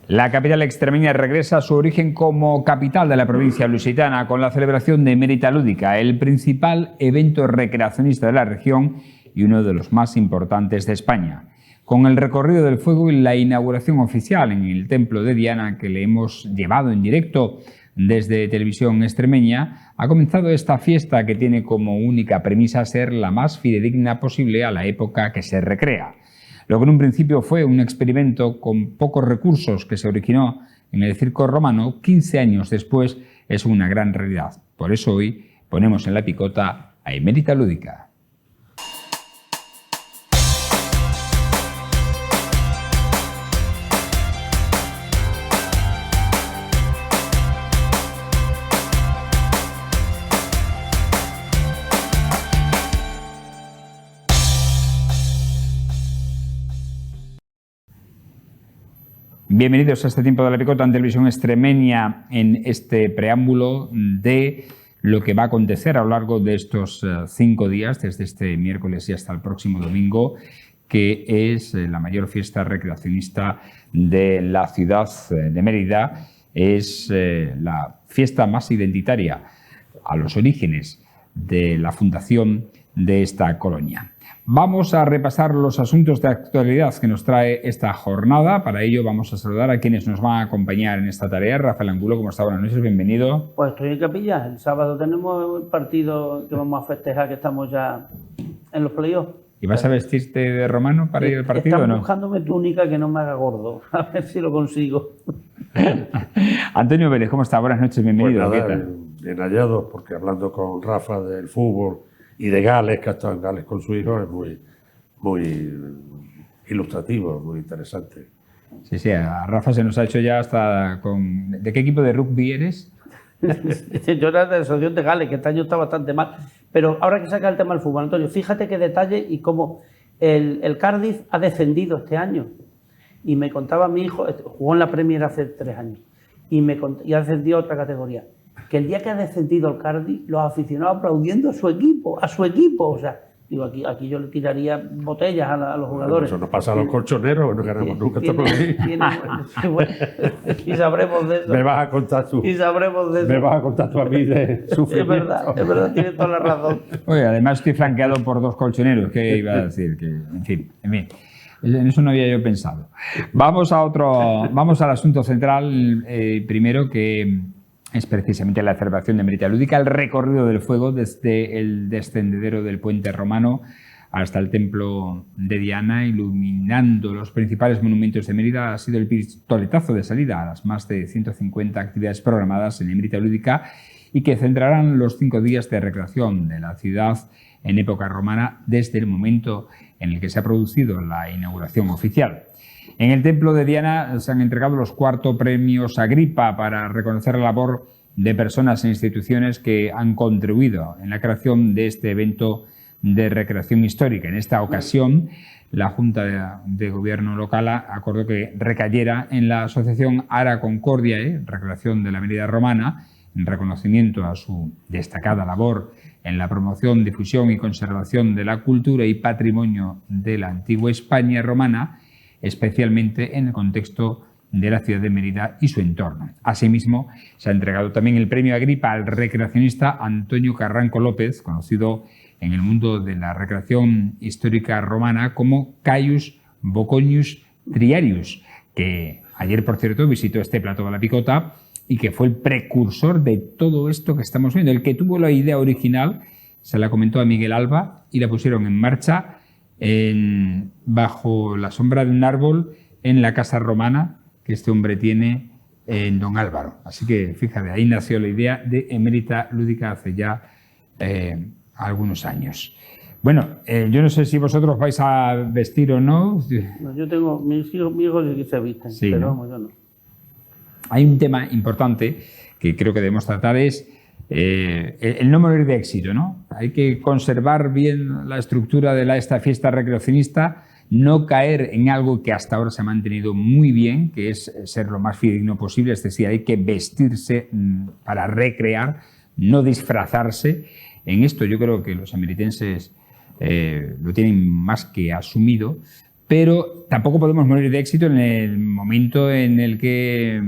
La capital extremeña regresa a su origen como capital de la provincia lusitana con la celebración de Emerita Lúdica, el principal evento recreacionista de la región y uno de los más importantes de España. Con el recorrido del fuego y la inauguración oficial en el Templo de Diana, que le hemos llevado en directo desde Televisión Extremeña, ha comenzado esta fiesta que tiene como única premisa ser la más fidedigna posible a la época que se recrea. Lo que en un principio fue un experimento con pocos recursos que se originó en el circo romano, 15 años después es una gran realidad. Por eso hoy ponemos en la picota a Emerita Lúdica. Bienvenidos a este tiempo de la picota en Televisión Extremeña en este preámbulo de lo que va a acontecer a lo largo de estos 5 días, desde este miércoles y hasta el próximo domingo, que es la mayor fiesta recreacionista de la ciudad de Mérida. Es la fiesta más identitaria a los orígenes de la fundación de esta colonia. Vamos a repasar los asuntos de actualidad que nos trae esta jornada. Para ello vamos a saludar a quienes nos van a acompañar en esta tarea. Rafael Angulo, ¿cómo está? Buenas noches, bienvenido. Pues estoy en Capilla. El sábado tenemos el partido que vamos a festejar, que estamos ya en los playoffs. ¿Y vas a vestirte de romano para ir al partido o no? Están buscándome túnica que no me haga gordo. A ver si lo consigo. Antonio Vélez, ¿cómo está? Buenas noches, bienvenido. Pues nada, ¿Qué tal? bien hallado, porque hablando con Rafa del fútbol y de Gales, que ha estado en Gales con su hijo, es muy ilustrativo, muy interesante. Sí, sí, a Rafa se nos ha hecho ya hasta con... ¿De qué equipo de rugby eres? Yo era de la Asociación de Gales, que este año está bastante mal. Pero ahora que saca el tema del fútbol, Antonio, fíjate qué detalle y cómo el Cardiff ha descendido este año. Y me contaba mi hijo, jugó en la Premier hace 3 años, y ha descendido a otra categoría. Que el día que ha descendido el Cardiff, los aficionados aplaudiendo a su equipo, o sea, digo, aquí yo le tiraría botellas a los jugadores. Eso nos pasa a los colchoneros, no ganamos nunca. Y sabremos de eso. Me vas a contar tú. Y sabremos de eso. Me vas a contar tú a mí de sufrimiento. Es verdad, tienes toda la razón. Oye, además estoy flanqueado por 2 colchoneros, ¿qué iba a decir? Que, en fin. En eso no había yo pensado. Vamos al asunto central, primero, que es precisamente la celebración de Emerita Lúdica, el recorrido del fuego desde el descendedero del puente romano hasta el templo de Diana, iluminando los principales monumentos de Mérida. Ha sido el pistoletazo de salida a las más de 150 actividades programadas en Emerita Lúdica y que centrarán los 5 días de recreación de la ciudad en época romana desde el momento en el que se ha producido la inauguración oficial. En el Templo de Diana se han entregado los 4 premios Agripa para reconocer la labor de personas e instituciones que han contribuido en la creación de este evento de recreación histórica. En esta ocasión, la Junta de Gobierno local acordó que recayera en la Asociación Ara Concordiae, Recreación de la Mérida Romana, en reconocimiento a su destacada labor en la promoción, difusión y conservación de la cultura y patrimonio de la antigua España romana, especialmente en el contexto de la ciudad de Mérida y su entorno. Asimismo, se ha entregado también el premio Agripa al recreacionista Antonio Carranco López, conocido en el mundo de la recreación histórica romana como Caius Voconius Triarius, que ayer, por cierto, visitó este plató de la picota y que fue el precursor de todo esto que estamos viendo. El que tuvo la idea original se la comentó a Miguel Alba y la pusieron en marcha bajo la sombra de un árbol en la casa romana que este hombre tiene en Don Álvaro. Así que fíjate, ahí nació la idea de Emerita Lúdica hace ya algunos años. Bueno, yo no sé si vosotros vais a vestir o no. Yo tengo mis hijos sí que se visten, sí, pero ¿no? Vamos, yo no. Hay un tema importante que creo que debemos tratar, es el no morir de éxito, ¿no? Hay que conservar bien la estructura de esta fiesta recreacionista, no caer en algo que hasta ahora se ha mantenido muy bien, que es ser lo más fidedigno posible, es decir, hay que vestirse para recrear, no disfrazarse. En esto yo creo que los emeritenses lo tienen más que asumido, pero tampoco podemos morir de éxito en el momento en el que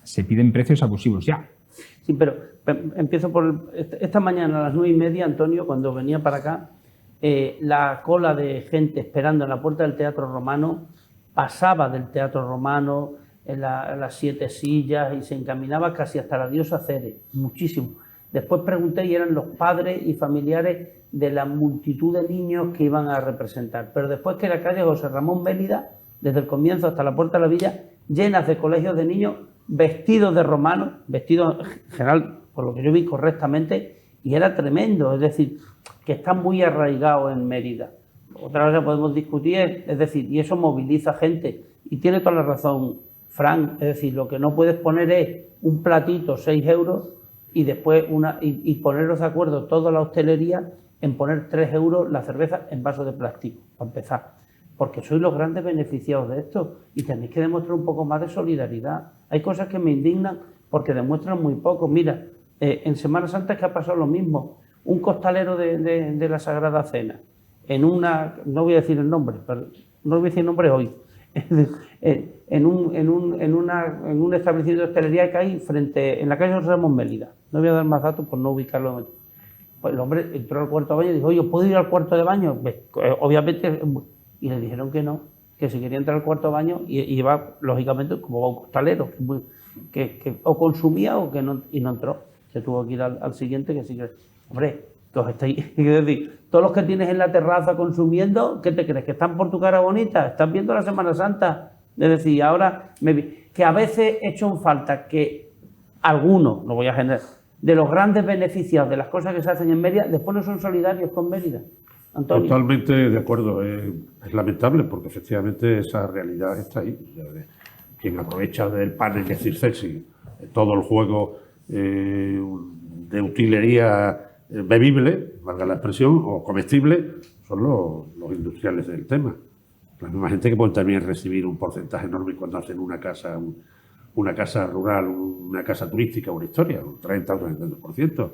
se piden precios abusivos ya. Sí, pero empiezo por... Esta mañana a las 9:30, Antonio, cuando venía para acá, la cola de gente esperando en la puerta del Teatro Romano pasaba del Teatro Romano en las 7 sillas y se encaminaba casi hasta la diosa Ceres, muchísimo. Después pregunté y eran los padres y familiares de la multitud de niños que iban a representar. Pero después que la calle José Ramón Mélida, desde el comienzo hasta la puerta de la villa, llenas de colegios de niños vestidos de romanos, vestidos en general, por lo que yo vi correctamente, y era tremendo, es decir, que está muy arraigado en Mérida. Otra cosa podemos discutir, es decir, y eso moviliza gente, y tiene toda la razón Fran, es decir, lo que no puedes poner es un platito, 6 euros, y después y poneros de acuerdo toda la hostelería en poner 3 euros la cerveza en vaso de plástico, para empezar. Porque sois los grandes beneficiados de esto y tenéis que demostrar un poco más de solidaridad. Hay cosas que me indignan porque demuestran muy poco. Mira, en Semana Santa es que ha pasado lo mismo. Un costalero de la Sagrada Cena, en una, no voy a decir el nombre, pero no voy a decir el nombre hoy, en un establecimiento de hostelería que hay en la calle José Ramón Mélida. No voy a dar más datos por no ubicarlo. Pues el hombre entró al cuarto de baño y dijo, oye, ¿puedo ir al cuarto de baño? Obviamente, y le dijeron que no, que si quería entrar al cuarto de baño y iba, lógicamente, como va un costalero, que o consumía o que no, y no entró. Se tuvo que ir al siguiente, que sí que... Hombre, que os estáis... Es decir, todos los que tienes en la terraza consumiendo, ¿qué te crees? ¿Que están por tu cara bonita? ¿Están viendo la Semana Santa? Es decir, ahora... Que a veces he hecho en falta que algunos, no voy a generar, de los grandes beneficios de las cosas que se hacen en Mérida, después no son solidarios con Mérida. Antonio. Totalmente de acuerdo. Es lamentable porque efectivamente esa realidad está ahí. Quien aprovecha del panel de circense todo el juego de utilería bebible, valga la expresión, o comestible, son los industriales del tema. La misma gente que puede también recibir un porcentaje enorme cuando hacen una casa rural, una casa turística, una historia, un 30 o 32%.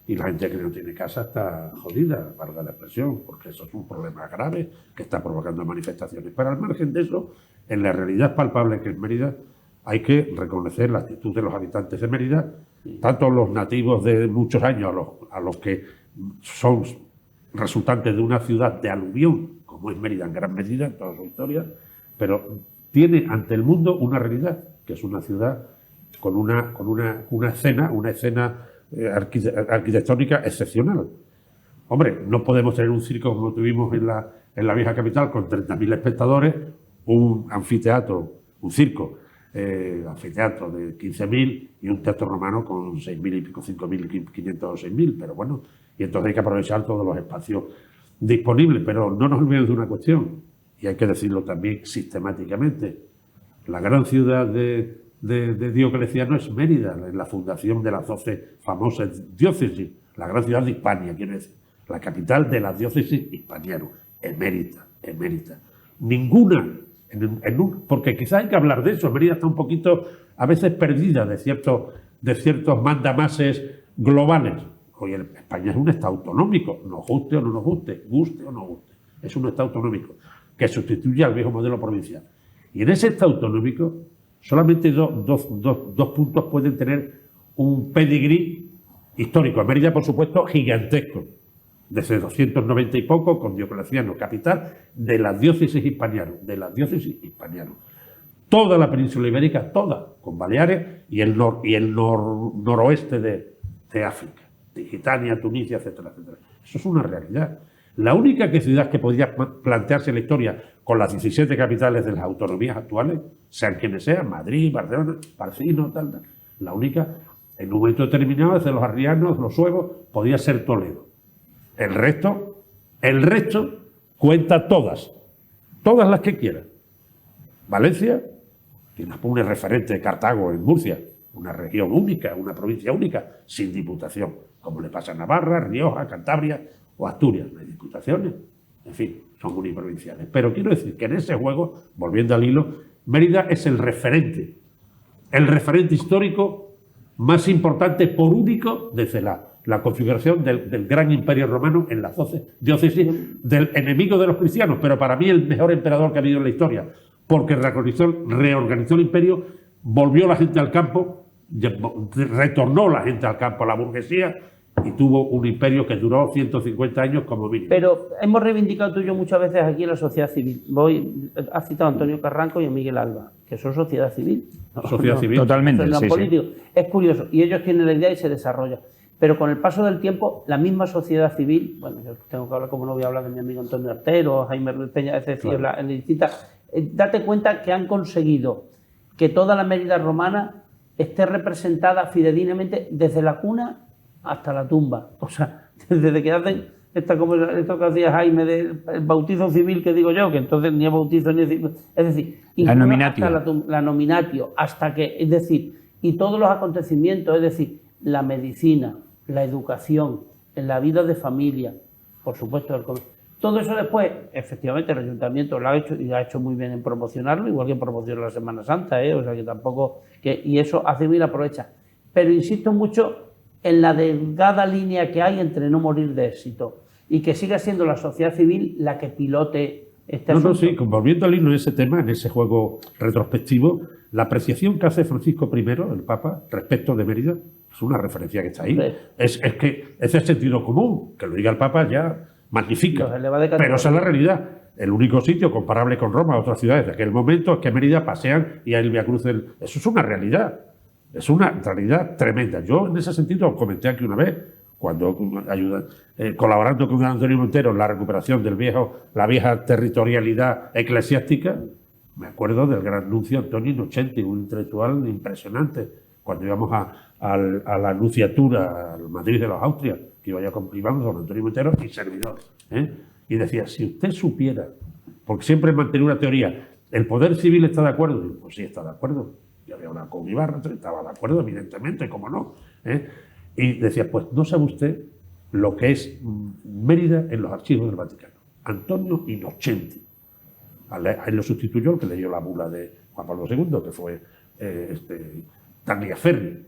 Y la gente que no tiene casa está jodida, valga la expresión, porque eso es un problema grave que está provocando manifestaciones. Pero al margen de eso, en la realidad palpable que es Mérida, hay que reconocer la actitud de los habitantes de Mérida, tanto los nativos de muchos años, a los que son resultantes de una ciudad de aluvión, como es Mérida en gran medida, en toda su historia, pero tiene ante el mundo una realidad, que es una ciudad con una escena arquitectónica excepcional. Hombre, no podemos tener un circo como tuvimos en la vieja capital con 30.000 espectadores, un anfiteatro, un circo, anfiteatro de 15.000 y un teatro romano con 6.000 y pico, 5.500 o 6.000, pero bueno, y entonces hay que aprovechar todos los espacios disponibles, pero no nos olvidemos de una cuestión, y hay que decirlo también sistemáticamente. La gran ciudad de Diocleciano es Mérida, la fundación de las 12 famosas diócesis, la gran ciudad de Hispania, quiero decir, la capital de las diócesis hispanianas, emérita. Ninguna, porque quizás hay que hablar de eso, Mérida está un poquito a veces perdida de ciertos mandamases globales. Oye, España es un Estado autonómico, nos guste o no nos guste, guste o no guste, es un Estado autonómico que sustituye al viejo modelo provincial. Y en ese Estado autonómico solamente dos puntos pueden tener un pedigrí histórico. Mérida, por supuesto, gigantesco, desde 290 y poco, con Diocleciano, capital de las diócesis hispanianas, Toda la península ibérica, toda, con Baleares y el noroeste de África, de Gitania, Tunisia, etcétera, etcétera. Eso es una realidad. La única ciudad que podría plantearse la historia con las 17 capitales de las autonomías actuales, sean quienes sean, Madrid, Barcelona, Barcino, tal, la única, en un momento determinado, desde los arrianos, los suevos, podía ser Toledo. El resto cuenta todas las que quieran. Valencia, que nos pone referente de Cartago en Murcia, una región única, una provincia única, sin diputación, como le pasa a Navarra, Rioja, Cantabria o Asturias. No hay diputaciones, en fin, son uniprovinciales. Pero quiero decir que en ese juego, volviendo al hilo, Mérida es el referente histórico más importante por único desde la la configuración del gran imperio romano en las 12 diócesis del enemigo de los cristianos, pero para mí el mejor emperador que ha habido en la historia, porque reorganizó el imperio, volvió la gente al campo, retornó la gente al campo, a la burguesía, y tuvo un imperio que duró 150 años como mínimo. Pero hemos reivindicado tú y yo muchas veces aquí en la sociedad civil. Has citado a Antonio Carranco y a Miguel Alba, que son sociedad civil. Sociedad civil. Totalmente, Son sí, políticos. Es curioso, y ellos tienen la idea y se desarrolla. Pero con el paso del tiempo, la misma sociedad civil, bueno, yo tengo que hablar, como no voy a hablar de mi amigo Antonio Artero, Jaime Ruiz Peña, es decir, Claro. en distintas, date cuenta que han conseguido que toda la Mérida romana esté representada fidedignamente desde la cuna hasta la tumba. O sea, desde que hacen esto que hacía Jaime del bautizo civil, que digo yo, que entonces ni es bautizo ni es decir, La nominatio. hasta la nominatio, hasta que, es decir, y todos los acontecimientos, es decir, la medicina, la educación, en la vida de familia, por supuesto, el comercio. Todo eso después, efectivamente, el ayuntamiento lo ha hecho y ha hecho muy bien en promocionarlo, igual que promocionó la Semana Santa, o sea que tampoco, y eso hace bien aprovecha. Pero insisto mucho en la delgada línea que hay entre no morir de éxito y que siga siendo la sociedad civil la que pilote este asunto. No, sí, volviendo al hilo de ese tema, en ese juego retrospectivo, la apreciación que hace Francisco I, el Papa, respecto de Mérida, es una referencia que está ahí. Sí. Es que es el sentido común, que lo diga el Papa ya magnifica. Los eleva de categoría. Pero esa es la realidad. El único sitio comparable con Roma, otras ciudades de aquel momento, es que Mérida pasean y hay el Via Crucis. Eso es una realidad. Es una realidad tremenda. Yo, en ese sentido, os comenté aquí una vez, cuando colaborando con Antonio Montero en la recuperación la vieja territorialidad eclesiástica, me acuerdo del gran nuncio Antonio Innocenti, un intelectual impresionante, cuando íbamos a la nunciatura, al Madrid de los Austrias, que íbamos don Antonio Montero y servidor, y decía, si usted supiera, porque siempre he mantenido una teoría, ¿el poder civil está de acuerdo? Y digo, pues sí, está de acuerdo. Yo había una con Ibarra, estaba de acuerdo, evidentemente, cómo no. Y decía, pues no sabe usted lo que es Mérida en los archivos del Vaticano. Antonio Innocenti. A él lo sustituyó el que leyó la bula de Juan Pablo II, que fue Tagliaferri.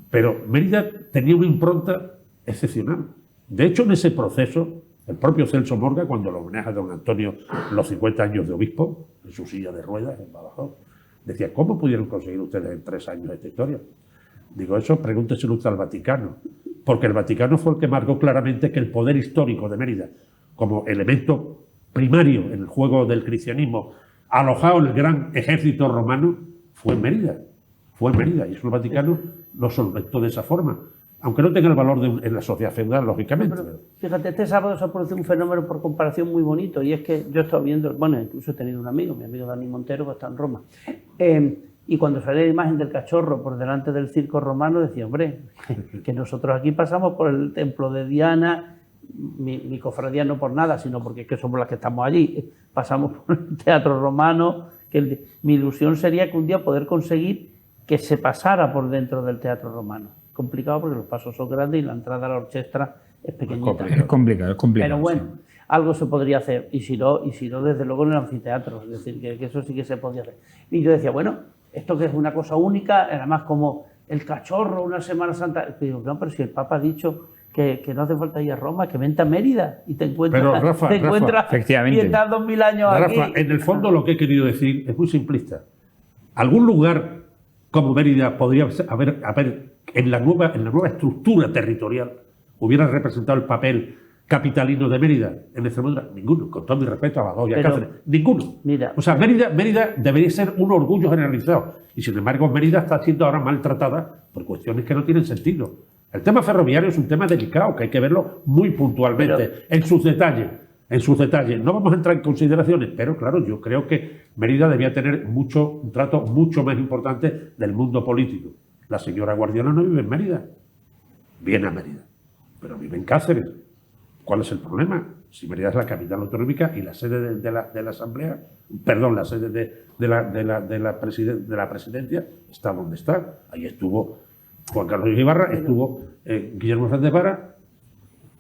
Pero Mérida tenía una impronta excepcional. De hecho, en ese proceso, el propio Celso Morga, cuando lo homenajea a don Antonio los 50 años de obispo, en su silla de ruedas en Badajoz, decía, ¿cómo pudieron conseguir ustedes en 3 años esta historia? Digo, eso pregúnteselo usted al Vaticano, porque el Vaticano fue el que marcó claramente que el poder histórico de Mérida, como elemento primario en el juego del cristianismo, alojado en el gran ejército romano, fue en Mérida. Fue en Mérida, y eso el Vaticano lo solventó de esa forma, aunque no tenga el valor en la sociedad feudal, lógicamente. Pero, fíjate, este sábado se ha producido un fenómeno por comparación muy bonito, y es que yo he estado viendo, bueno, incluso he tenido un amigo, mi amigo Dani Montero, que está en Roma, y cuando salía la imagen del cachorro por delante del circo romano, decía, hombre, que nosotros aquí pasamos por el templo de Diana, mi cofradía no por nada, sino porque es que somos las que estamos allí, pasamos por el teatro romano, mi ilusión sería que un día poder conseguir que se pasara por dentro del teatro romano. Complicado porque los pasos son grandes y la entrada a la orquesta es pequeñita. Es complicado. Pero bueno, sí. algo se podría hacer, y si no, desde luego en el anfiteatro, es decir, que eso sí que se podía hacer. Y yo decía, bueno, esto que es una cosa única, además como el cachorro, una Semana Santa, digo, no, pero si el Papa ha dicho que no hace falta ir a Roma, que vente a Mérida y te encuentras, Pero, Rafa, efectivamente. y estás 2000 años aquí. Rafa, en el fondo lo que he querido decir es muy simplista. ¿Algún lugar como Mérida podría haber en la nueva estructura territorial, hubiera representado el papel capitalino de Mérida en Extremadura? Ninguno, con todo mi respeto a Badajoz y a Cáceres. Ninguno. Mira, o sea, Mérida debería ser un orgullo generalizado. Y sin embargo, Mérida está siendo ahora maltratada por cuestiones que no tienen sentido. El tema ferroviario es un tema delicado, que hay que verlo muy puntualmente, en sus detalles. No vamos a entrar en consideraciones, pero claro, yo creo que Mérida debía tener un trato mucho más importante del mundo político. La señora Guardiola no vive en Mérida, viene a Mérida, pero vive en Cáceres. ¿Cuál es el problema? Si Mérida es la capital autonómica y la sede de la Asamblea, perdón, la sede de la Presidencia está donde está. Ahí estuvo Juan Carlos Ibarra, estuvo Guillermo Fernández Vara,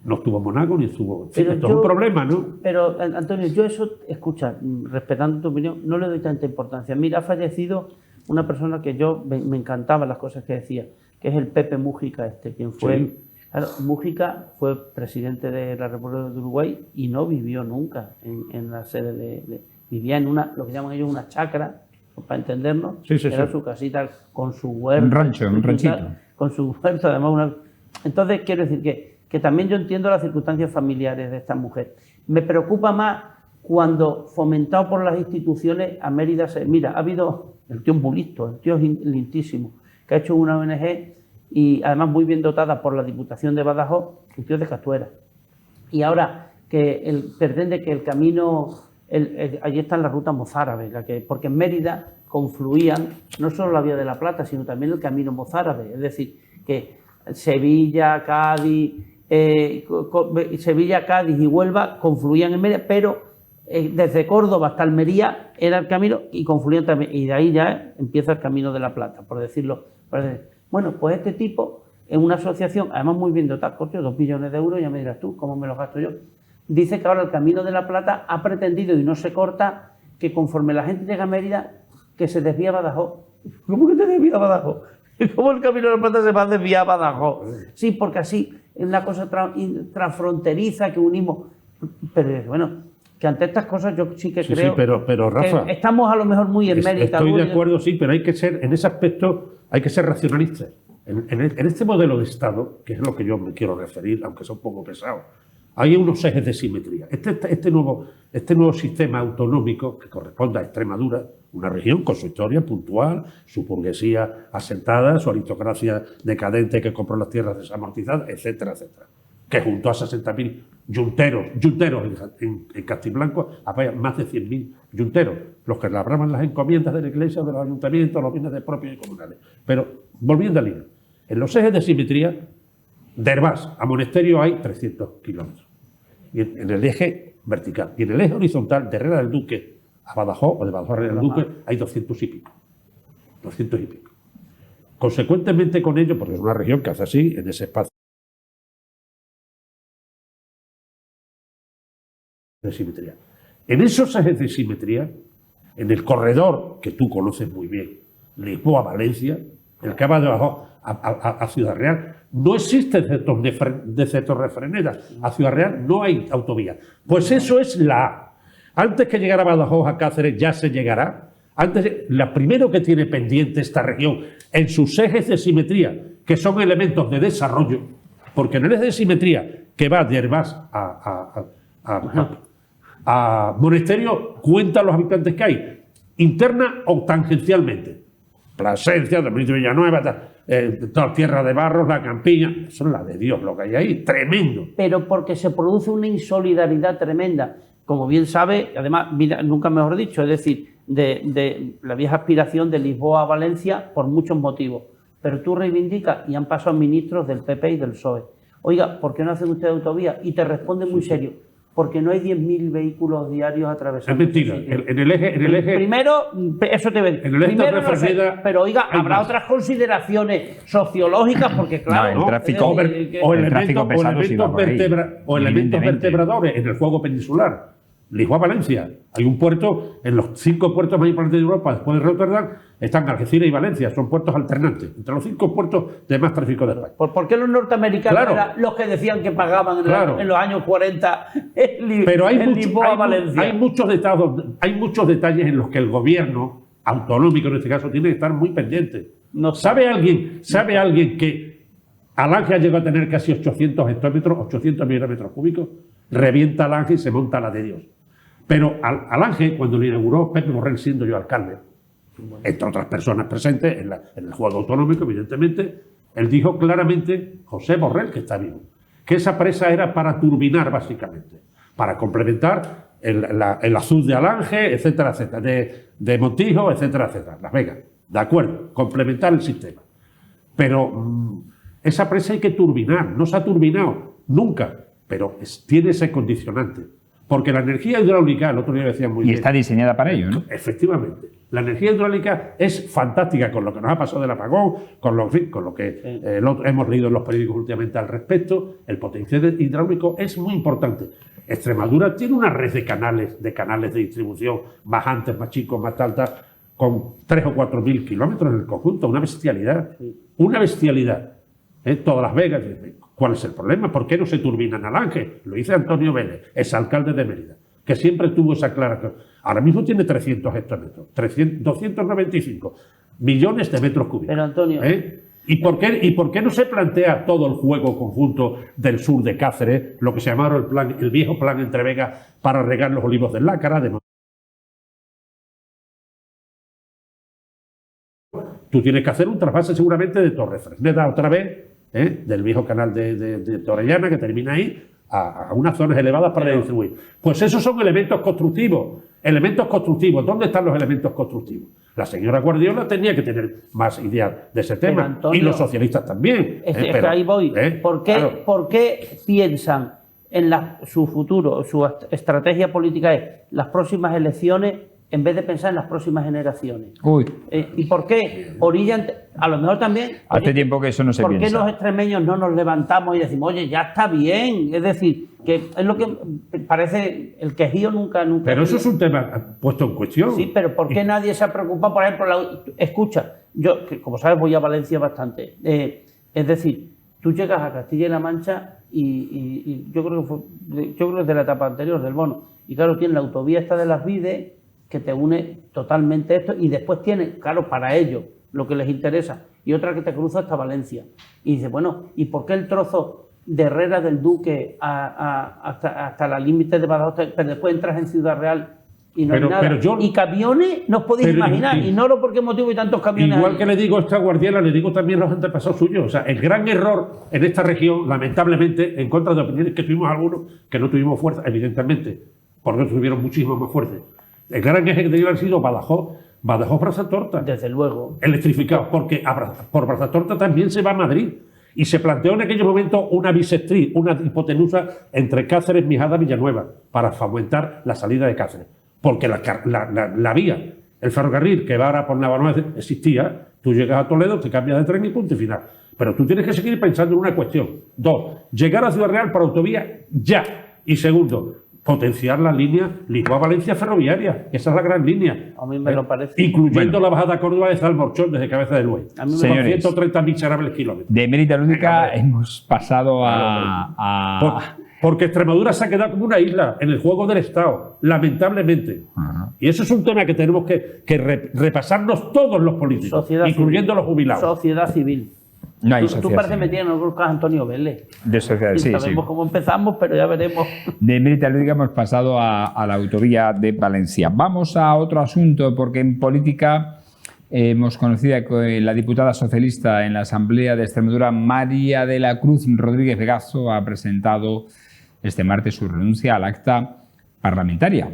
no estuvo Monago ni estuvo... esto es un problema, ¿no? Pero, Antonio, yo eso, escucha, respetando tu opinión, no le doy tanta importancia. Mira, ha fallecido una persona que yo me encantaba las cosas que decía, que es el Pepe Mújica, quien fue Claro, Mújica fue presidente de la República de Uruguay y no vivió nunca en la sede vivía en lo que llaman ellos una chacra, para entendernos, era su casita con su huerto. Un rancho, un ranchito. Con su huerto, además. Entonces, quiero decir que también yo entiendo las circunstancias familiares de esta mujer. Me preocupa más cuando, fomentado por las instituciones, a Mérida mira, ha habido, el tío es muy listo, el tío es lintísimo, que ha hecho una ONG y además muy bien dotada por la Diputación de Badajoz, el tío es de Castuera. Y ahora que pretende que el camino, allí está la ruta mozárabe, porque en Mérida confluían no solo la Vía de la Plata, sino también el camino mozárabe, es decir, que Sevilla, Cádiz y Huelva confluían en Mérida, pero desde Córdoba hasta Almería era el camino y confluían también, y de ahí ya empieza el Camino de la Plata, por decirlo. Bueno, pues este tipo, en una asociación, además muy bien dotada, 2 millones de euros, ya me dirás tú, ¿cómo me los gasto yo? Dice que ahora el Camino de la Plata ha pretendido, y no se corta, que conforme la gente llega a Mérida, que se desvía a Badajoz. ¿Cómo que te desvía a Badajoz? ¿Cómo el Camino de la Plata se va a desviar a Badajoz? Sí, porque así es una cosa transfronteriza que unimos. Pero bueno, que ante estas cosas yo sí que creo pero Rafa, que estamos a lo mejor muy en Mérida. Estoy de acuerdo, sí, pero hay que ser, en ese aspecto, hay que ser racionalistas. En este modelo de Estado, que es lo que yo me quiero referir, aunque sea un poco pesado, hay unos ejes de simetría. Este nuevo sistema autonómico que corresponde a Extremadura, una región con su historia puntual, su burguesía asentada, su aristocracia decadente que compró las tierras desamortizadas, etcétera, etcétera, que junto a 60.000 yunteros en Castiblanco, había más de 100.000 yunteros, los que labraban las encomiendas de la iglesia, de los ayuntamientos, los bienes de propios y comunales. Pero, volviendo al hilo, en los ejes de simetría, de Hervás a Monesterio hay 300 kilómetros, y en el eje vertical. Y en el eje horizontal, de Herrera del Duque a Badajoz, o de Badajoz a Herrera del Duque, hay 200 y pico. 200 y pico. Consecuentemente con ello, porque es una región que hace así, en ese espacio de simetría. En esos ejes de simetría, en el corredor que tú conoces muy bien, Lisboa-Valencia, el que va de Badajoz a Ciudad Real, no existe de Cetorrefrenera a Ciudad Real, no hay autovía. Pues eso es la A. Antes que llegara a Badajoz a Cáceres ya se llegará. Lo primero que tiene pendiente esta región en sus ejes de simetría, que son elementos de desarrollo, porque en el eje de simetría que va de Hervás a Monesterio, cuenta los habitantes que hay, interna o tangencialmente. Plasencia, Domínguez Villanueva, toda tierra de Barros, la Campiña, son las de Dios lo que hay ahí, tremendo. Pero porque se produce una insolidaridad tremenda, como bien sabe, además, mira, nunca mejor dicho, es decir, de la vieja aspiración de Lisboa a Valencia por muchos motivos. Pero tú reivindicas, y han pasado ministros del PP y del PSOE. Oiga, ¿por qué no hacen ustedes autovía? Y te responden muy serio. Porque no hay 10.000 vehículos diarios atravesando. Es mentira. En el eje. Primero, eso te ven. En el eje Primero, no sé, pero oiga, habrá más. otras consideraciones sociológicas, porque claro. No, el tráfico. O el tráfico pesado sí va por ahí, elementos evidentemente. vertebradores en el juego peninsular. Lisboa-Valencia. Hay un puerto, en los 5 puertos más importantes de Europa, después de Rotterdam, están Algeciras y Valencia. Son puertos alternantes. Entre los 5 puertos de más tráfico de España. ¿Por qué los norteamericanos eran los que decían que pagaban en los años 40 Pero hay Lisboa-Valencia? Hay muchos detalles en los que el gobierno autonómico, en este caso, tiene que estar muy pendiente. No ¿Sabe alguien que Alange ha llegado a tener casi 800 hectómetros, 800 milímetros cúbicos? Revienta Alange y se monta la de Dios. Pero Alange, cuando lo inauguró Pepe Borrell, siendo yo alcalde, entre otras personas presentes en el juego autonómico, evidentemente, él dijo claramente, José Borrell, que está vivo, que esa presa era para turbinar, básicamente, para complementar el azul de Alange, etcétera, etcétera, de Montijo, etcétera, etcétera, Las Vegas. De acuerdo, complementar el sistema. Pero esa presa hay que turbinar, no se ha turbinado nunca, pero tiene ese condicionante. Porque la energía hidráulica, el otro día decía muy bien. Y está diseñada para ello, ¿no? Efectivamente. La energía hidráulica es fantástica con lo que nos ha pasado del apagón, con lo que hemos leído en los periódicos últimamente al respecto. El potencial hidráulico es muy importante. Extremadura tiene una red de canales de distribución más antes, más chicos, más altas, con 3.000 o 4.000 kilómetros en el conjunto. Una bestialidad. Una bestialidad. Todas Las Vegas. ¿Cuál es el problema? ¿Por qué no se turbina Narange? Lo dice Antonio Vélez, exalcalde de Mérida, que siempre tuvo esa clara... Ahora mismo tiene 300 hectómetros, 295 millones de metros cúbicos. Pero, Antonio... ¿Y por qué no se plantea todo el juego conjunto del sur de Cáceres, lo que se llamaron el viejo plan Entrevega para regar los olivos del Lácara? Tú tienes que hacer un trasvase seguramente de Torrefresneda otra vez, del viejo canal de Torrellana que termina ahí, a unas zonas elevadas para distribuir. Pues esos son elementos constructivos. Elementos constructivos. ¿Dónde están los elementos constructivos? La señora Guardiola tenía que tener más ideas de ese tema. Antonio, y los socialistas también. Es que ahí voy. ¿Por qué piensan en su futuro, su estrategia política es las próximas elecciones en vez de pensar en las próximas generaciones? Uy. ¿Y por qué orillan? A lo mejor también... Hace tiempo que eso no se piensa. ¿Por qué los extremeños no nos levantamos y decimos, oye, ya está bien? Es decir, que es lo que parece el quejío nunca... Pero eso es un tema puesto en cuestión. Sí, pero ¿por qué nadie se ha preocupado? Por ejemplo, escucha, yo, que como sabes, voy a Valencia bastante. Es decir, tú llegas a Castilla y La Mancha y yo creo que es de la etapa anterior, del Bono. Y claro, tiene la autovía esta de Las Vides, que te une totalmente esto, y después tiene, claro, para ellos, lo que les interesa, y otra que te cruza hasta Valencia. Y dice, bueno, ¿y por qué el trozo de Herrera del Duque hasta la límite de Badajoz, pero después entras en Ciudad Real y no hay nada? Y camiones, no os podéis imaginar, y no por qué motivo hay tantos camiones. Igual ahí. que le digo a esta Guardiola, le digo también a los antepasados suyos. O sea, el gran error en esta región, lamentablemente, en contra de opiniones que tuvimos algunos, que no tuvimos fuerza, evidentemente, porque tuvieron muchísimo más fuerte. El gran eje que debería haber sido Badajoz-Brazatorta. Desde luego. Electrificado, porque por Brazatorta también se va a Madrid. Y se planteó en aquellos momentos una bisectriz, una hipotenusa entre Cáceres, Mijada, Villanueva, para fomentar la salida de Cáceres. Porque la vía, el ferrocarril que va ahora por Navarone existía, tú llegas a Toledo, te cambias de tren y punto y final. Pero tú tienes que seguir pensando en una cuestión. 2, llegar a Ciudad Real por autovía ya. Y segundo, potenciar la línea Lisboa-Valencia ferroviaria. Esa es la gran línea. A mí me lo parece. Incluyendo la bajada a Córdoba de Zalmorchón desde Cabeza del Buey. A mí me Son 130 miserables kilómetros. De Mérida Lúdica hemos pasado a... Porque Extremadura se ha quedado como una isla en el juego del Estado, lamentablemente. Y eso es un tema que tenemos que repasarnos todos los políticos, incluyendo los jubilados. Sociedad civil. No hay Tú pareces metido en el grupo Antonio Vélez. De sociedad, sí. Sabemos cómo empezamos, pero ya veremos. De Mérida Lúdica hemos pasado a la autovía de Valencia. Vamos a otro asunto, porque en política hemos conocido que la diputada socialista en la Asamblea de Extremadura, María de la Cruz Rodríguez Vegazo, ha presentado este martes su renuncia al acta parlamentaria,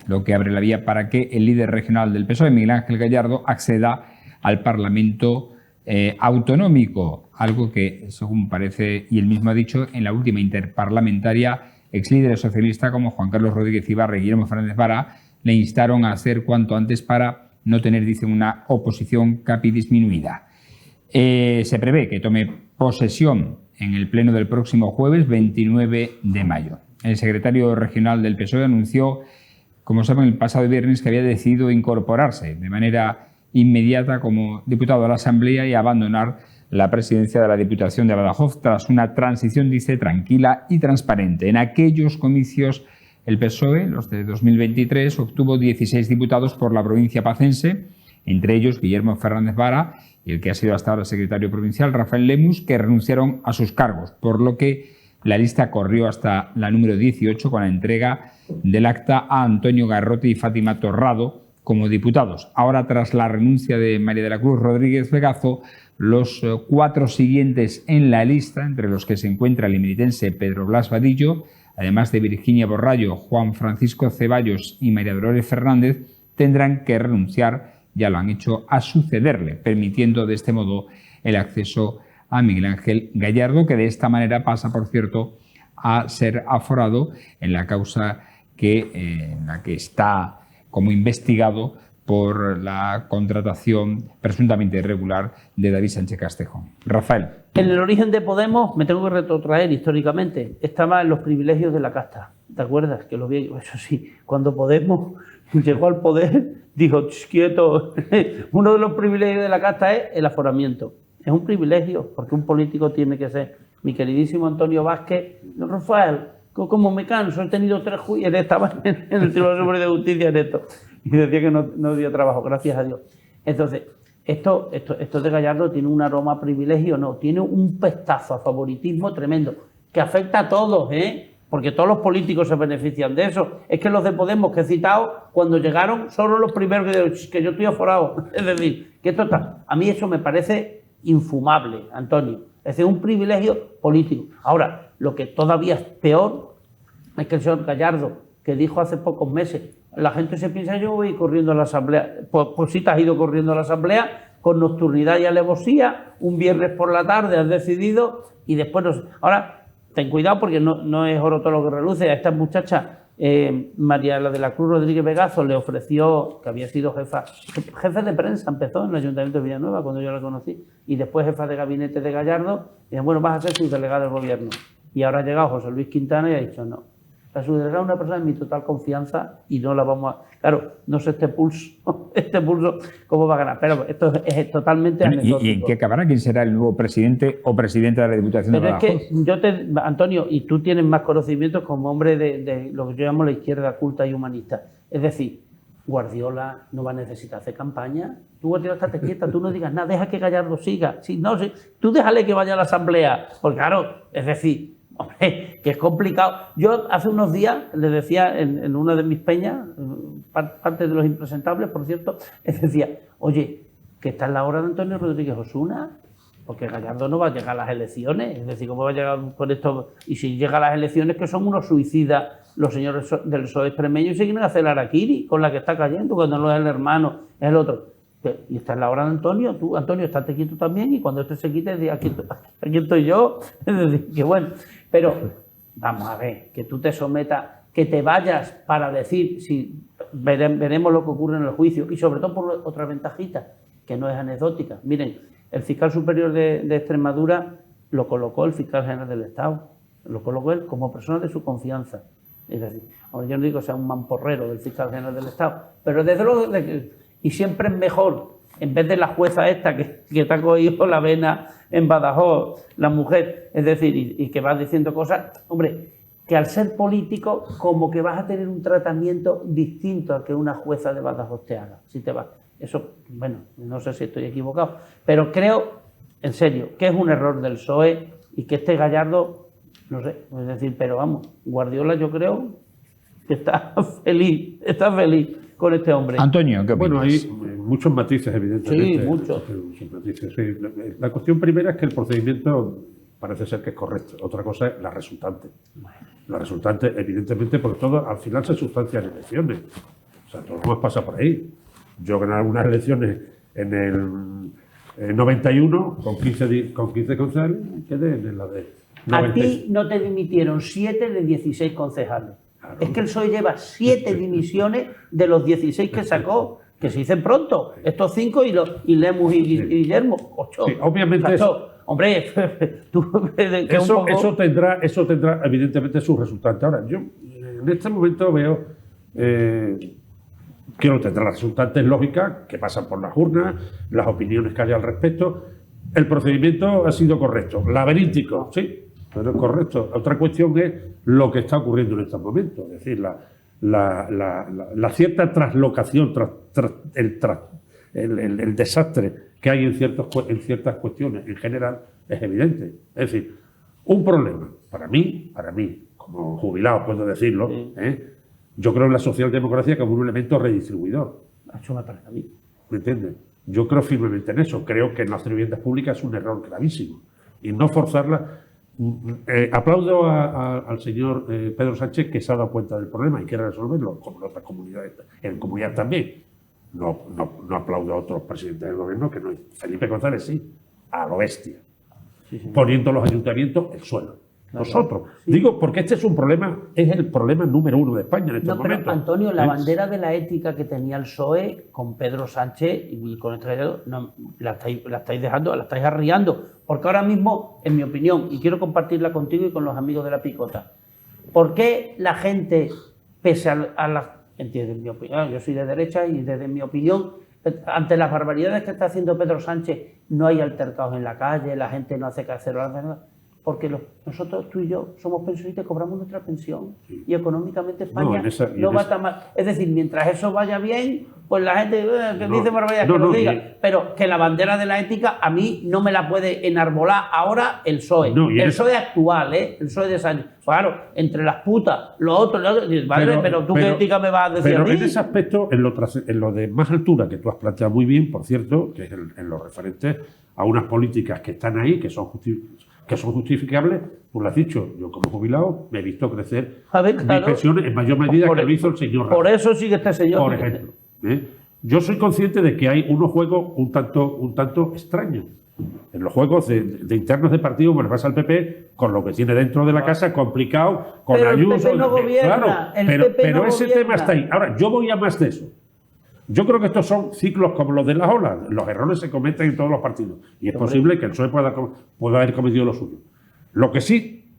lo que abre la vía para que el líder regional del PSOE, Miguel Ángel Gallardo, acceda al Parlamento autonómico, algo que, según parece, y él mismo ha dicho, en la última interparlamentaria, exlíderes socialistas como Juan Carlos Rodríguez Ibarra y Guillermo Fernández Vara le instaron a hacer cuanto antes para no tener, dicen, una oposición capidisminuida. Se prevé que tome posesión en el pleno del próximo jueves 29 de mayo. El secretario regional del PSOE anunció, como saben, el pasado viernes que había decidido incorporarse de manera inmediata como diputado a la Asamblea y abandonar la presidencia de la Diputación de Badajoz tras una transición, dice, tranquila y transparente. En aquellos comicios el PSOE, los de 2023, obtuvo 16 diputados por la provincia pacense, entre ellos Guillermo Fernández Vara y el que ha sido hasta ahora secretario provincial, Rafael Lemus, que renunciaron a sus cargos, por lo que la lista corrió hasta la número 18 con la entrega del acta a Antonio Garrote y Fátima Torrado como diputados. Ahora, tras la renuncia de María de la Cruz Rodríguez Vegazo, los 4 siguientes en la lista, entre los que se encuentra el emeritense Pedro Blas Vadillo, además de Virginia Borrallo, Juan Francisco Ceballos y María Dolores Fernández, tendrán que renunciar, ya lo han hecho, a sucederle, permitiendo de este modo el acceso a Miguel Ángel Gallardo, que de esta manera pasa, por cierto, a ser aforado en la causa en la que está como investigado por la contratación presuntamente irregular de David Sánchez Castejón. Rafael. En el origen de Podemos, me tengo que retrotraer históricamente, estaban los privilegios de la casta. ¿Te acuerdas? Que lo vi, eso sí, cuando Podemos llegó al poder, dijo, quieto, uno de los privilegios de la casta es el aforamiento. Es un privilegio, porque un político tiene que ser mi queridísimo Antonio Vázquez, Rafael, como me canso, he tenido 3 juicios, él estaba en el Tribunal Superior de Justicia en esto, y decía que no dio trabajo, gracias a Dios. Entonces, esto de Gallardo tiene un aroma a privilegio, no, tiene un pestazo a favoritismo tremendo, que afecta a todos, porque todos los políticos se benefician de eso. Es que los de Podemos que he citado, cuando llegaron, solo los primeros que dijeron que yo estoy aforado. Es decir, que esto está. A mí eso me parece infumable, Antonio. Es decir, un privilegio político. Ahora, lo que todavía es peor es que el señor Gallardo, que dijo hace pocos meses, la gente se piensa, yo voy corriendo a la asamblea. Pues sí te has ido corriendo a la asamblea con nocturnidad y alevosía, un viernes por la tarde has decidido y después no sé. Ahora, ten cuidado porque no es oro todo lo que reluce. A esta muchacha, María la de la Cruz Rodríguez Vegazo, le ofreció, que había sido jefe de prensa, empezó en el Ayuntamiento de Villanueva cuando yo la conocí, y después jefa de gabinete de Gallardo, y dice, bueno, vas a ser subdelegado del gobierno. Y ahora ha llegado José Luis Quintana y ha dicho, no, la subdelegada es una persona de mi total confianza y no la vamos a... Claro, no sé este pulso, cómo va a ganar, pero esto es totalmente anecdótico. ¿Y en qué acabará? ¿Quién será el nuevo presidente o presidenta de la Diputación de Badajoz? Pero es que Antonio, y tú tienes más conocimientos como hombre de lo que yo llamo la izquierda culta y humanista. Es decir, Guardiola no va a necesitar hacer campaña. Tú, Guardiola, estate quieta, tú no digas nada, deja que Gallardo siga. Tú déjale que vaya a la asamblea. Porque claro, es decir, hombre, que es complicado. Yo hace unos días le decía en una de mis peñas, parte de los impresentables, por cierto, les decía, oye, que está en la hora de Antonio Rodríguez Osuna, porque Gallardo no va a llegar a las elecciones. Es decir, ¿cómo va a llegar con esto? Y si llega a las elecciones, que son unos suicidas los señores del PSOE extremeño y se quieren hacer la harakiri con la que está cayendo, cuando no es el hermano, es el otro. Y está en la hora de Antonio, tú, Antonio, estate quieto también, y cuando esto se quite, aquí estoy yo. Es decir, que bueno, pero vamos a ver, que tú te sometas, que te vayas para decir, si veremos lo que ocurre en el juicio, y sobre todo por otra ventajita, que no es anecdótica. Miren, el fiscal superior de Extremadura lo colocó el fiscal general del Estado, lo colocó él como persona de su confianza. Es decir, ahora yo no digo que sea un mamporrero del fiscal general del Estado, pero desde luego, y siempre es mejor, en vez de la jueza esta que te ha cogido la vena en Badajoz, la mujer, es decir, y que va diciendo cosas, hombre, que al ser político como que vas a tener un tratamiento distinto al que una jueza de Badajoz te haga, si te va. Eso, bueno, no sé si estoy equivocado, pero creo, en serio, que es un error del PSOE y que este Gallardo, no sé, es decir, pero vamos, Guardiola yo creo que está feliz con este hombre. Antonio, ¿qué opinas? Bueno, hay muchos matices, evidentemente. Sí, muchos. Muchos matices, sí. La cuestión primera es que el procedimiento parece ser que es correcto. Otra cosa es la resultante. La resultante, evidentemente, porque todo al final se sustancia en elecciones. O sea, todo lo más pasa por ahí. Yo gané algunas elecciones en el 91 con 15 concejales y quedé en la de 90. A ti no te dimitieron 7 de 16 concejales. Claro. Es que el PSOE lleva 7 dimisiones de los 16 que sacó, que se dicen pronto. Estos 5 y Lemus y Guillermo, 8. Sí, obviamente eso. Hombre, eso tendrá evidentemente su resultante. Ahora, yo en este momento veo que no tendrá resultantes lógicas que pasan por las urnas, las opiniones que haya al respecto. El procedimiento ha sido correcto, laberíntico, sí, pero es correcto. Otra cuestión es lo que está ocurriendo en estos momentos, es decir, la cierta traslocación, el desastre que hay en ciertas cuestiones en general es evidente. Es decir, un problema, para mí, como jubilado puedo decirlo, yo creo en la socialdemocracia como un elemento redistribuidor. Eso me parece a mí. ¿Me entiendes? Yo creo firmemente en eso. Creo que en las viviendas públicas es un error gravísimo. Y no forzarla. Aplaudo al señor Pedro Sánchez, que se ha dado cuenta del problema y quiere resolverlo, como en otras comunidades, en comunidad también. No aplaudo a otros presidentes del gobierno que no. Felipe González sí, a lo bestia. Sí. Poniendo los ayuntamientos el suelo. Nosotros. Sí. Digo, porque este es el problema número 1 de España en estos momentos. Pero, Antonio, la bandera de la ética que tenía el PSOE con Pedro Sánchez y con este no, la estáis dejando, la estáis arriando. Porque ahora mismo, en mi opinión, y quiero compartirla contigo y con los amigos de La Picota, ¿por qué la gente, pese a las... Entiende mi opinión, yo soy de derecha y desde mi opinión, ante las barbaridades que está haciendo Pedro Sánchez, no hay altercados en la calle, la gente no hace cacerolas, porque nosotros, tú y yo, somos pensionistas y cobramos nuestra pensión. Y económicamente España No, va tan mal. Es decir, mientras eso vaya bien, pues la gente que dice barbaridad, que lo diga. Pero que la bandera de la ética a mí no me la puede enarbolar ahora el PSOE. El PSOE actual, el PSOE de Sánchez. Claro, entre las putas, los otros, vale, pero tú qué ética me vas a decir a mí. Pero en ese aspecto, en lo de más altura, que tú has planteado muy bien, por cierto, que es en lo referente a unas políticas que están ahí, que son justificables, tú lo has dicho, yo como jubilado me he visto crecer mis pensiones en mayor medida que lo hizo el señor Rajoy. Por eso sigue este señor. Por ejemplo. Yo soy consciente de que hay unos juegos un tanto extraños. En los juegos de internos de partido, bueno, pasa al PP con lo que tiene dentro de la casa, complicado, con Ayuso. El PP no gobierna, pero ese tema está ahí. Ahora, yo voy a más de eso. Yo creo que estos son ciclos como los de las olas. Los errores se cometen en todos los partidos. Y es posible que el PSOE pueda haber cometido lo suyo. Lo que sí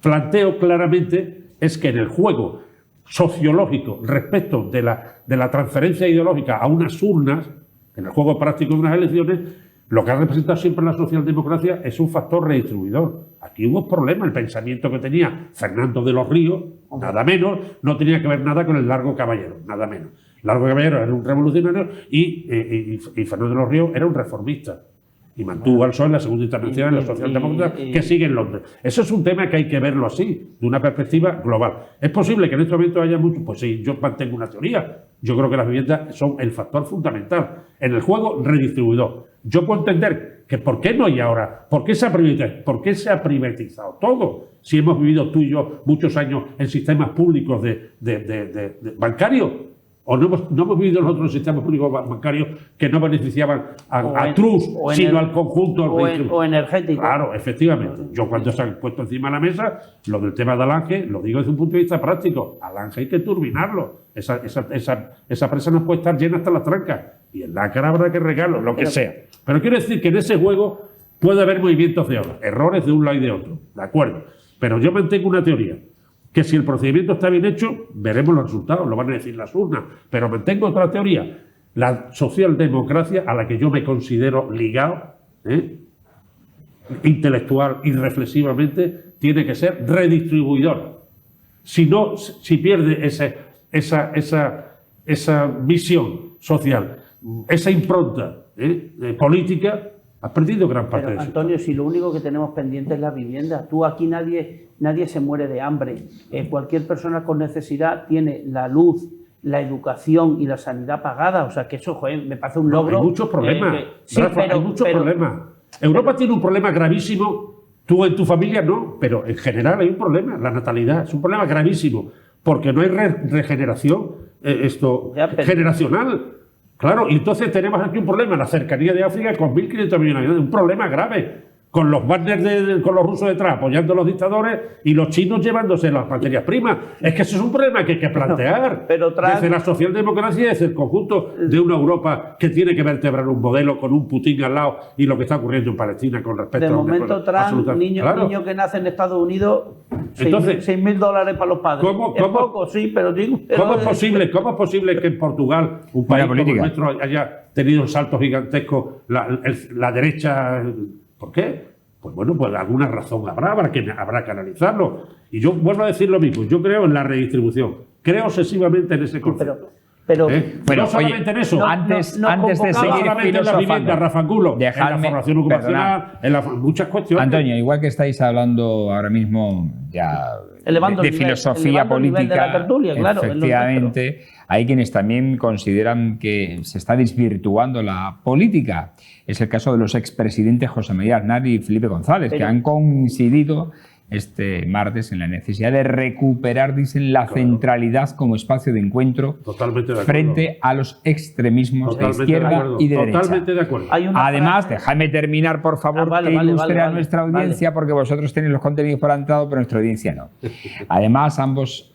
planteo claramente es que en el juego sociológico respecto de la transferencia ideológica a unas urnas, en el juego práctico de unas elecciones, lo que ha representado siempre la socialdemocracia es un factor redistribuidor. Aquí hubo problemas. El pensamiento que tenía Fernando de los Ríos, nada menos, no tenía que ver nada con el Largo Caballero, nada menos. Largo Caballero era un revolucionario y Fernando de los Ríos era un reformista. Y mantuvo al PSOE en la Segunda Internacional, en la socialdemócrata, que sigue en Londres. Eso es un tema que hay que verlo así, de una perspectiva global. ¿Es posible que en este momento haya mucho? Pues sí, yo mantengo una teoría. Yo creo que las viviendas son el factor fundamental en el juego redistribuidor. Yo puedo entender que ¿por qué no hay ahora? ¿Por qué se ha privatizado todo? Si hemos vivido tú y yo muchos años en sistemas públicos bancarios. ¿O no hemos vivido nosotros en sistemas públicos bancarios que no beneficiaban a Trus, sino al conjunto? O energético. Claro, efectivamente. Yo cuando se han puesto encima de la mesa lo del tema de Alange, lo digo desde un punto de vista práctico. Alange hay que turbinarlo. Esa presa no puede estar llena hasta las trancas. Y en Nácar habrá que regarlo, lo que sea. Pero quiero decir que en ese juego puede haber movimientos de olas, errores de un lado y de otro. ¿De acuerdo? Pero yo mantengo una teoría. Que si el procedimiento está bien hecho, veremos los resultados, lo van a decir las urnas. Pero mantengo otra teoría. La socialdemocracia, a la que yo me considero ligado, intelectual y reflexivamente, tiene que ser redistribuidora. Si pierde esa visión social, esa impronta política, has perdido gran parte de eso. Antonio, si lo único que tenemos pendiente es la vivienda, tú aquí nadie se muere de hambre. Cualquier persona con necesidad tiene la luz, la educación y la sanidad pagada. O sea que eso, joder, me parece un logro. Hay muchos problemas, Rafa, hay muchos problemas. Europa tiene un problema gravísimo. Tú en tu familia no, pero en general hay un problema. La natalidad es un problema gravísimo porque no hay regeneración generacional. Claro, y entonces tenemos aquí un problema, la cercanía de África con 1.500 millones, un problema grave, con los banners con los rusos detrás apoyando a los dictadores y los chinos llevándose las materias primas. Es que eso es un problema que hay que plantear desde la socialdemocracia y desde el conjunto de una Europa que tiene que vertebrar un modelo con un Putin al lado y lo que está ocurriendo en Palestina con respecto a... De momento, Trump, niño que nace en Estados Unidos, $6.000 para los padres. Es poco, sí, pero digo... ¿Cómo es posible que en Portugal, un país como el nuestro, haya tenido un salto gigantesco la derecha? ¿Por qué? Pues bueno, pues alguna razón habrá que analizarlo. Y yo vuelvo a decir lo mismo, yo creo en la redistribución, creo obsesivamente en ese concepto. Pero no solamente en eso, antes de seguir en la vivienda, Rafa Angulo, en la formación ocupacional, en muchas cuestiones. Antonio, igual que estáis hablando ahora mismo ya de filosofía política, de la tertulia, claro, efectivamente, hay quienes también consideran que se está desvirtuando la política. Es el caso de los expresidentes José María Aznar y Felipe González, que han coincidido este martes en la necesidad de recuperar, dicen, la centralidad como espacio de encuentro frente a los extremismos de izquierda y de derecha. Totalmente de acuerdo. Además, déjame terminar, por favor, que ilustre a nuestra audiencia, porque vosotros tenéis los contenidos por adelantado, pero nuestra audiencia no. Además, ambos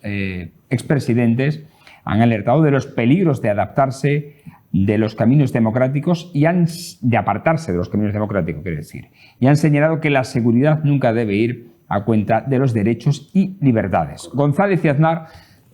expresidentes han alertado de los peligros de adaptarse de los caminos democráticos de apartarse de los caminos democráticos, quiero decir. Y han señalado que la seguridad nunca debe ir a cuenta de los derechos y libertades. González y Aznar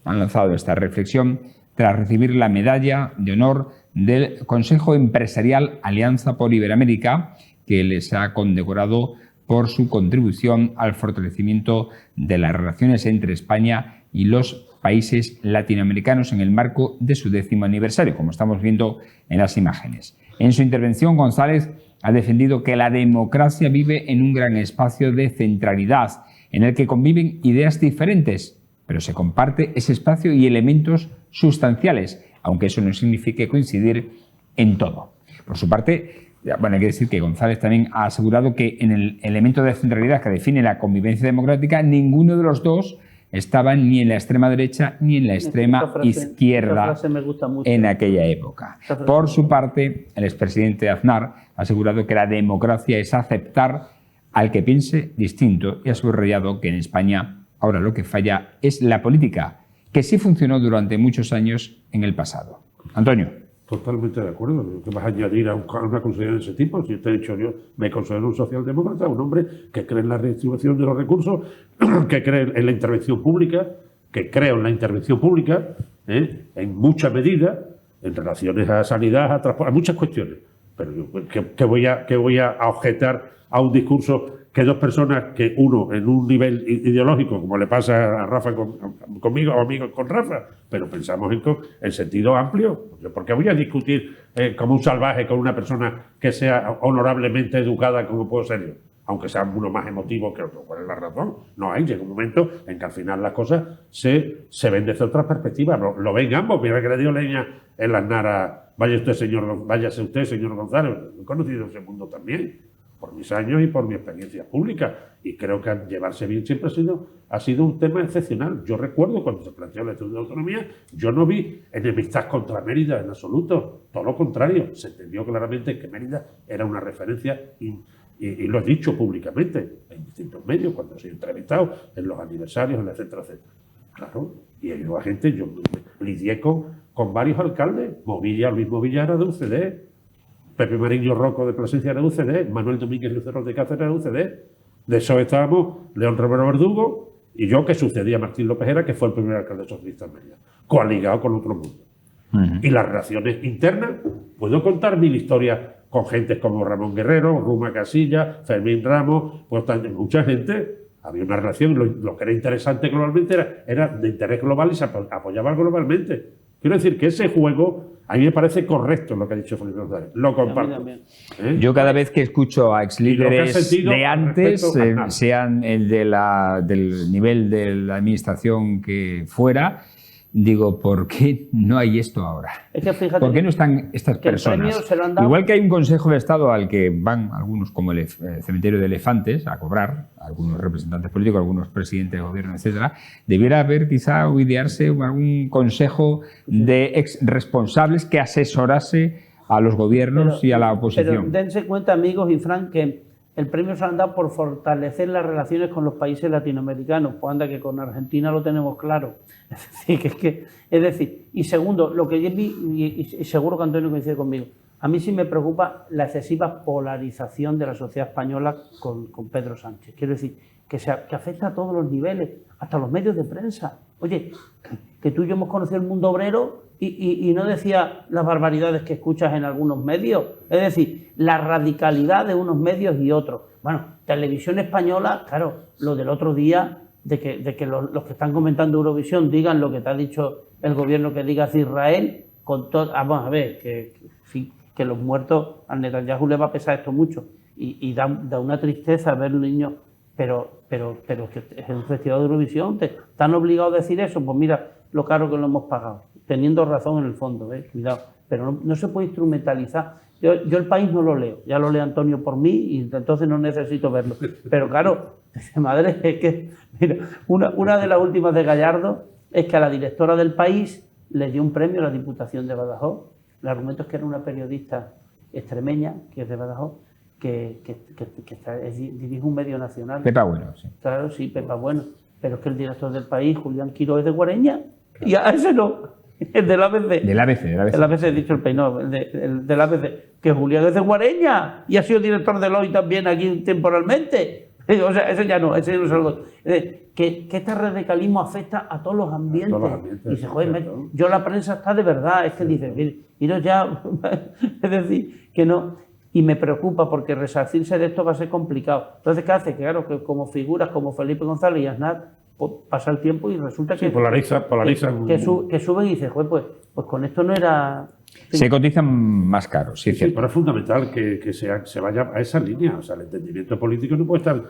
han lanzado esta reflexión tras recibir la medalla de honor del Consejo Empresarial Alianza por Iberoamérica, que les ha condecorado por su contribución al fortalecimiento de las relaciones entre España y los países latinoamericanos en el marco de su 10º aniversario, como estamos viendo en las imágenes. En su intervención, González ha defendido que la democracia vive en un gran espacio de centralidad, en el que conviven ideas diferentes, pero se comparte ese espacio y elementos sustanciales, aunque eso no signifique coincidir en todo. Por su parte, bueno, hay que decir que González también ha asegurado que en el elemento de centralidad que define la convivencia democrática, ninguno de los dos estaba ni en la extrema derecha ni en la extrema izquierda en aquella época. Por su parte, el expresidente Aznar ha asegurado que la democracia es aceptar al que piense distinto y ha subrayado que en España ahora lo que falla es la política, que sí funcionó durante muchos años en el pasado. Antonio. Totalmente de acuerdo. ¿Qué vas a añadir a una consideración de ese tipo? Si te he dicho yo, me considero un socialdemócrata, un hombre que cree en la redistribución de los recursos, que cree en la intervención pública, que creo en la intervención pública, en mucha medida, en relaciones a sanidad, a transporte, a muchas cuestiones. Pero que voy a objetar a un discurso que dos personas, que uno en un nivel ideológico, como le pasa a Rafa conmigo, o amigos con Rafa, pero pensamos en sentido amplio. ¿Por qué voy a discutir como un salvaje con una persona que sea honorablemente educada como puedo ser yo? Aunque sea uno más emotivo que otro. ¿Cuál es la razón? No hay. Llega un momento en que al final las cosas se ven desde otra perspectiva. Lo ven ambos. Mira que le dio leña en las naras. Váyase usted, señor González. He conocido ese mundo también, por mis años y por mi experiencia pública. Y creo que llevarse bien siempre ha sido un tema excepcional. Yo recuerdo cuando se planteó el Estatuto de Autonomía, yo no vi enemistad contra Mérida en absoluto. Todo lo contrario. Se entendió claramente que Mérida era una referencia y lo he dicho públicamente en distintos medios, cuando he sido entrevistado, en los aniversarios, en etcétera, etcétera. Claro, y hay nueva gente. Yo lidié con varios alcaldes. Luis Movilla era de UCD, Pepe Mariño Rocco de Plasencia era de UCD, Manuel Domínguez Lucero de Cáceres era de UCD. De eso estábamos León Romero Verdugo y yo, que sucedía a Martín López Hera, que fue el primer alcalde socialista en Mérida, coaligado con otro mundo. Y las relaciones internas, puedo contar 1000 historias con gente como Ramón Guerrero, Ruma Casilla, Fermín Ramos, pues mucha gente. Había una relación, lo que era interesante globalmente era de interés global y se apoyaba globalmente. Quiero decir que ese juego a mí me parece correcto lo que ha dicho Felipe González. Lo comparto. Yo cada vez que escucho a exlíderes de antes, sean el del nivel de la administración que fuera, digo, ¿por qué no hay esto ahora? Es que fíjate, ¿por qué no están estas personas? Igual que hay un Consejo de Estado al que van algunos, como el cementerio de elefantes, a cobrar, algunos representantes políticos, algunos presidentes de gobierno, etcétera, debiera haber quizá o idearse algún consejo de ex responsables que asesorase a los gobiernos y a la oposición. Pero dense cuenta, amigos y Fran, que el premio se lo han dado por fortalecer las relaciones con los países latinoamericanos. Pues anda, que con Argentina lo tenemos claro. Es decir, y segundo, lo que yo vi, y seguro que Antonio coincide conmigo, a mí sí me preocupa la excesiva polarización de la sociedad española con Pedro Sánchez. Quiero decir, que afecta a todos los niveles, hasta los medios de prensa. Oye, que tú y yo hemos conocido el mundo obrero y no decía las barbaridades que escuchas en algunos medios. Es decir, la radicalidad de unos medios y otros. Bueno, Televisión Española, claro, lo del otro día, de que los que están comentando Eurovisión digan lo que te ha dicho el gobierno que digas de Israel, con todo. Vamos a ver, que los muertos, a Netanyahu le va a pesar esto mucho. Y da una tristeza ver niños. Pero que es un festival de Eurovisión, ¿te han obligado a decir eso? Pues mira lo caro que lo hemos pagado, teniendo razón en el fondo, cuidado, pero no se puede instrumentalizar. Yo El País no lo leo, ya lo lee Antonio por mí y entonces no necesito verlo. Pero claro, madre, es que mira, una de las últimas de Gallardo es que a la directora del País le dio un premio a la Diputación de Badajoz. El argumento es que era una periodista extremeña, que es de Badajoz, que dirige un medio nacional. Pepa Bueno, sí. Claro, sí, Pepa Bueno. Pero es que el director del País, Julián Quiro, es de Guareña. Claro. Y a ese no. Es del ABC. Del ABC. El ABC, he dicho El País, no, del ABC. Que Julián es de Guareña y ha sido director del Hoy también aquí temporalmente. O sea, ese ya no es algo. Que este radicalismo afecta a todos los ambientes. Y dice, joder, yo la prensa está de verdad. Es que dice, mira ya. Es decir, que no. y me preocupa porque resarcirse de esto va a ser complicado. Entonces, ¿qué hace? Que claro, que como figuras como Felipe González y Aznar, pues, pasa el tiempo y resulta que, polariza. que suben y dicen, "Joder, pues con esto no era... Se cotizan más caros, sí, Sí, cierto. pero es fundamental que se vaya a esa línea. O sea, el entendimiento político no puede estar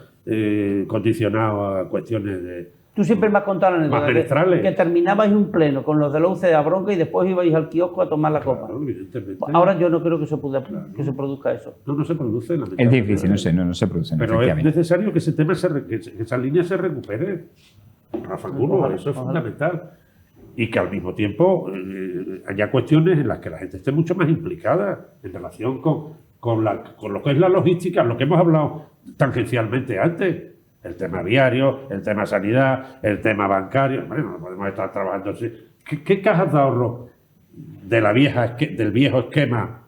condicionado a cuestiones de... Tú siempre me has contado la Más anécdota penetrales. que terminabais un pleno con los de la UCE de bronca y después ibais al kiosco a tomar la copa. Claro, evidentemente. Ahora yo no creo que que se produzca eso. No se produce. Es difícil, no se producen, Pero es efectivamente. necesario que ese tema que esa línea se recupere. Rafa Angulo, eso es fundamental. Y que al mismo tiempo haya cuestiones en las que la gente esté mucho más implicada en relación con lo que es la logística, lo que hemos hablado tangencialmente antes. El tema viario, el tema sanidad, el tema bancario. Bueno, no podemos estar trabajando así. ¿Qué cajas de ahorro del viejo esquema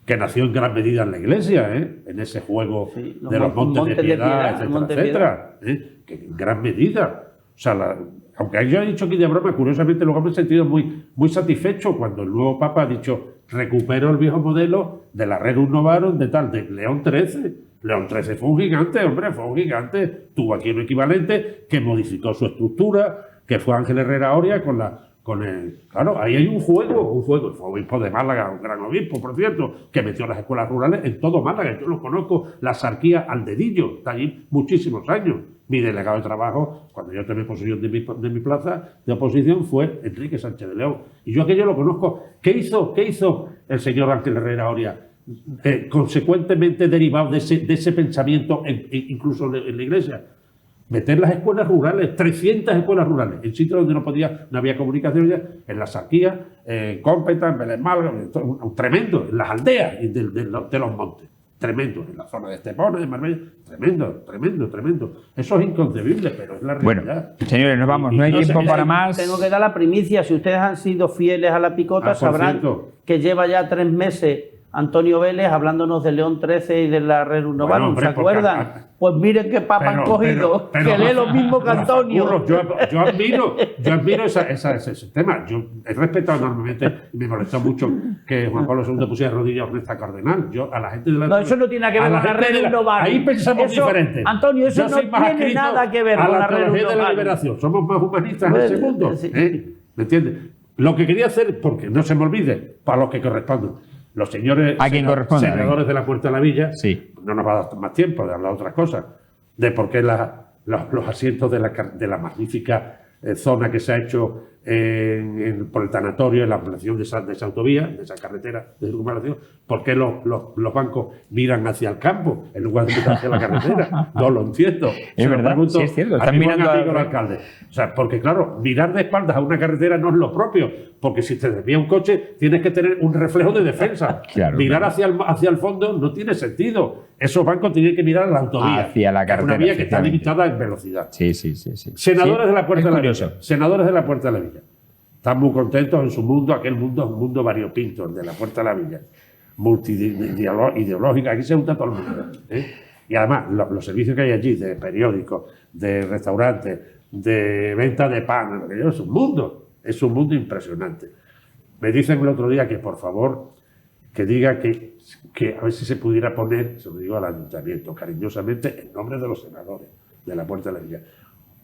que nació en gran medida en la Iglesia, en ese juego Sí, de los montes de piedad, Monte de etcétera, que en gran medida. O sea, aunque yo he dicho aquí de broma, curiosamente luego me he sentido muy satisfecho cuando el nuevo Papa ha dicho recupero el viejo modelo de la Rerum Novarum de León XIII. León XIII fue un gigante, hombre, fue un gigante. Tuvo aquí un equivalente que modificó su estructura, que fue Ángel Herrera Oria con el... Claro, ahí hay un juego. Fue obispo de Málaga, un gran obispo, por cierto, que metió las escuelas rurales en todo Málaga. Yo lo conozco, la sarquía al dedillo, está allí muchísimos años. Mi delegado de trabajo, cuando yo tomé posesión de mi plaza de oposición, fue Enrique Sánchez de León. Y yo aquello lo conozco. ¿Qué hizo el señor Ángel Herrera Oria? Consecuentemente derivado de ese pensamiento, incluso en la Iglesia. Meter las escuelas rurales, 300 escuelas rurales, en sitios donde no había comunicación ya, en la Sarquía, en Cómpeta, en Belén Málaga, tremendo, en las aldeas de los montes. Tremendo, en la zona de Estepona, de Marbella, tremendo. Eso es inconcebible, pero es la realidad. Bueno, señores, nos vamos, no hay tiempo para más. Tengo que dar la primicia, si ustedes han sido fieles a la picota, sabrán que lleva ya 3 meses Antonio Vélez hablándonos de León XIII y de la Rerum Novarum, hombre, ¿se acuerdan? Pues miren qué papa han cogido, que lee lo mismo que Antonio. Yo admiro ese tema. Yo he respetado enormemente y me molestó mucho que Juan Pablo II pusiera rodillas a Ornesta Cardenal. Yo a la gente de la... No, eso no tiene nada que ver con la Rerum Novarum. Ahí pensamos diferente. Antonio, eso no tiene nada que ver con la Rerum teología de la Novarum. liberación. Somos más humanistas en ese mundo. Sí. ¿Me entiendes? Lo que quería hacer, porque no se me olvide, para los que correspondan, los señores senadores de la Puerta de la Villa, sí. No nos va a dar más tiempo de hablar de otras cosas, de por qué los asientos de la magnífica zona que se ha hecho por el tanatorio, en la ampliación de esa autovía, de esa carretera de circunvalación, por qué los bancos miran hacia el campo en lugar de mirar hacia la carretera. No lo entiendo. Es verdad, sí, es cierto. Están mirando al alcalde. O sea, porque claro, mirar de espaldas a una carretera no es lo propio, porque si te desvía un coche tienes que tener un reflejo de defensa. Claro, mirar hacia el fondo no tiene sentido. Esos bancos tienen que mirar a la autovía, hacia la carretera, una vía que está limitada en velocidad. Sí. Senadores de la Puerta de la Villa. Senadores de la Puerta de la Villa. Están muy contentos en su mundo, aquel mundo es un mundo variopinto, el de la Puerta de la Villa. Multiideológica, aquí se junta todo el mundo. Y además, los servicios que hay allí, de periódicos, de restaurantes, de venta de pan, es un mundo impresionante. Me dicen el otro día que, por favor, que diga que a ver si se pudiera poner, se lo digo al ayuntamiento, cariñosamente, en nombre de los senadores de la Puerta de la Villa.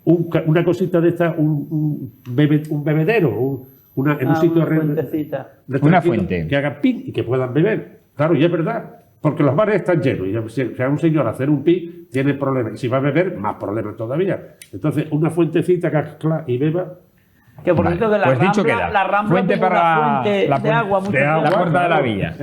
Una cosita de esta, un bebedero, en un sitio una fuente que haga pin y que puedan beber. Claro, y es verdad, porque los bares están llenos y si a un señor hacer un pin tiene problemas. Y si va a beber, más problemas todavía. Entonces, una fuentecita que haga y beba. Que por cierto, de la pues Rambla, dicho queda. La Rambla Fuente como para una fuente la de agua. la Puerta de la Villa.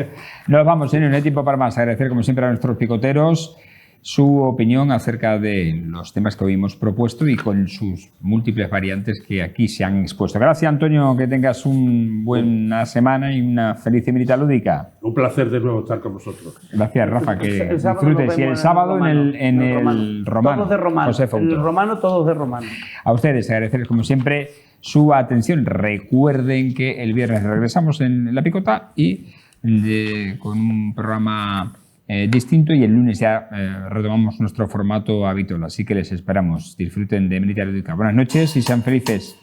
Nos vamos, señor, no hay tiempo para más. Agradecer, como siempre, a nuestros picoteros su opinión acerca de los temas que hoy hemos propuesto y con sus múltiples variantes que aquí se han expuesto. Gracias, Antonio, que tengas una buena semana y una feliz Semana Lúdica. Un placer de nuevo estar con vosotros. Gracias, Rafa, que disfrutes. Y el sábado en el Romano. Todos de Romano. José Fouto. El Romano, todos de Romano. A ustedes, agradecerles como siempre su atención. Recuerden que el viernes regresamos en La Picota y con un programa distinto, y el lunes ya retomamos nuestro formato habitual. Así que les esperamos. Disfruten de Militar Educa. Buenas noches y sean felices.